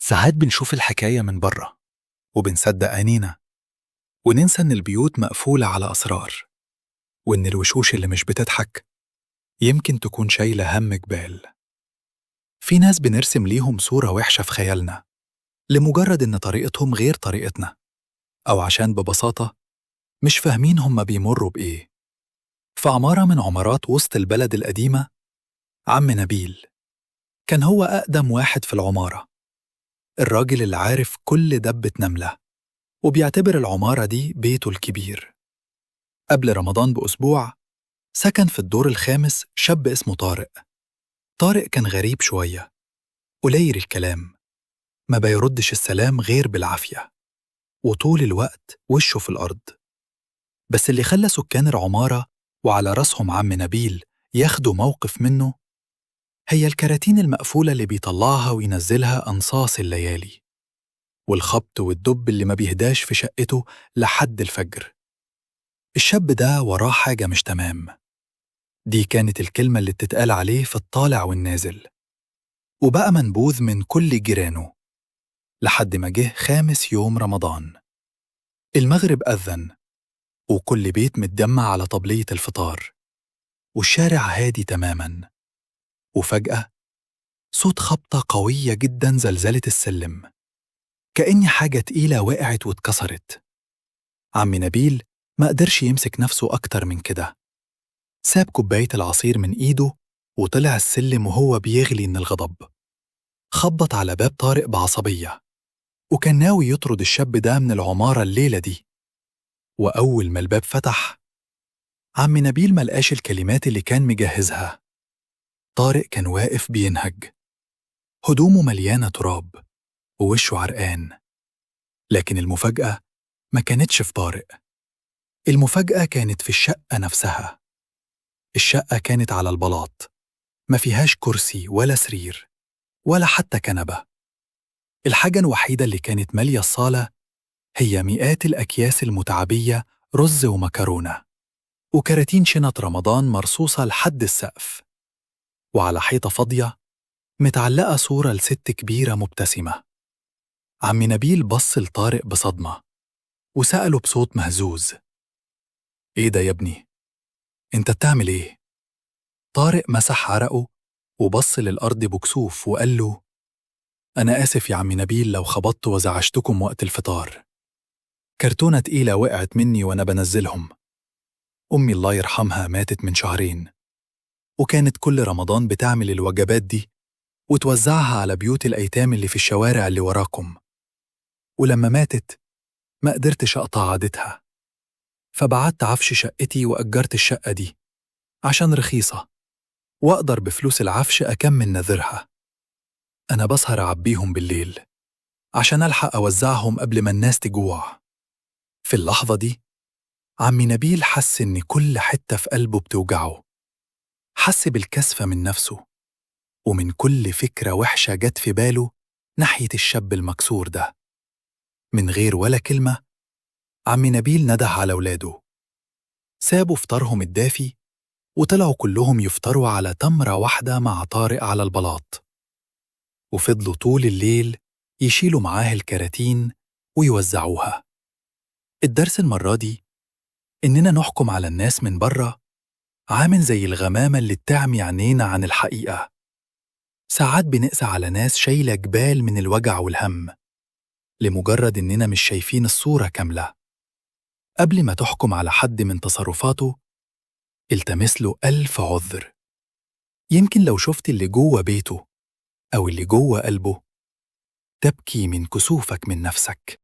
ساعات بنشوف الحكاية من بره وبنصدق عينينا، وننسى إن البيوت مقفولة على أسرار، وإن الوشوش اللي مش بتضحك يمكن تكون شايلة هم جبال. في ناس بنرسم ليهم صورة وحشة في خيالنا لمجرد إن طريقتهم غير طريقتنا، أو عشان ببساطة مش فاهمين هم بيمروا بإيه. في عمارة من عمارات وسط البلد القديمة، عم نبيل كان هو أقدم واحد في العمارة، الراجل اللي عارف كل دبة نملة وبيعتبر العمارة دي بيته الكبير. قبل رمضان بأسبوع سكن في الدور الخامس شاب اسمه طارق. طارق كان غريب شوية، قليل الكلام، ما بيردش السلام غير بالعافية، وطول الوقت وشه في الأرض. بس اللي خلى سكان العمارة وعلى رأسهم عم نبيل ياخدوا موقف منه هي الكراتين المقفولة اللي بيطلعها وينزلها أنصاص الليالي، والخبط والدب اللي ما بيهداش في شقته لحد الفجر. الشاب ده وراه حاجة مش تمام، دي كانت الكلمة اللي بتتقال عليه في الطالع والنازل، وبقى منبوذ من كل جيرانه لحد ما جه خامس يوم رمضان. المغرب أذن وكل بيت متجمع على طبلية الفطار، والشارع هادي تماما، وفجأة صوت خبطة قوية جدا زلزلت السلم، كأن حاجة تقيلة وقعت واتكسرت. عم نبيل ما قدرش يمسك نفسه أكتر من كده، ساب كوباية العصير من إيده وطلع السلم وهو بيغلي من الغضب. خبط على باب طارق بعصبية، وكان ناوي يطرد الشاب ده من العمارة الليلة دي. وأول ما الباب فتح، عم نبيل ملقاش الكلمات اللي كان مجهزها. طارق كان واقف بينهج، هدومه مليانة تراب ووشه عرقان. لكن المفاجأة ما كانتش في طارق، المفاجأة كانت في الشقة نفسها. الشقة كانت على البلاط، ما فيهاش كرسي ولا سرير ولا حتى كنبة. الحاجة الوحيدة اللي كانت مالية الصالة هي مئات الأكياس المتعبية رز ومكرونة، وكراتين شنط رمضان مرصوصة لحد السقف. وعلى حيطة فاضية متعلقة صورة لست كبيرة مبتسمة. عم نبيل بص لطارق بصدمة وسأله بصوت مهزوز: إيه ده يا ابني؟ أنت بتعمل إيه؟ طارق مسح عرقه وبص للأرض بكسوف وقال له: أنا آسف يا عم نبيل لو خبطت وزعجتكم وقت الفطار. كرتونة تقيلة وقعت مني وأنا بنزلهم. أمي الله يرحمها ماتت من شهرين، وكانت كل رمضان بتعمل الوجبات دي وتوزعها على بيوت الأيتام اللي في الشوارع اللي وراكم. ولما ماتت ما قدرتش أقطع عادتها، فبعت عفش شقتي وأجرت الشقة دي عشان رخيصة وأقدر بفلوس العفش أكمل نذرها. أنا بسهر أعبيهم بالليل عشان ألحق أوزعهم قبل ما الناس تجوع. في اللحظة دي عمي نبيل حس إن كل حتة في قلبه بتوجعه، حس بالكسفة من نفسه ومن كل فكرة وحشة جت في باله ناحية الشاب المكسور ده. من غير ولا كلمة عمي نبيل نده على ولاده، سابوا فطارهم الدافي وطلعوا كلهم يفطروا على تمرة واحدة مع طارق على البلاط، وفضلوا طول الليل يشيلوا معاه الكراتين ويوزعوها. الدرس المرة دي إننا نحكم على الناس من بره عامل زي الغمامة اللي بتعمي عينينا عن الحقيقة. ساعات بنقسى على ناس شايلة جبال من الوجع والهم لمجرد إننا مش شايفين الصورة كاملة. قبل ما تحكم على حد من تصرفاته التمس له 1000 عذر، يمكن لو شفت اللي جوه بيته أو اللي جوه قلبه تبكي من كسوفك من نفسك.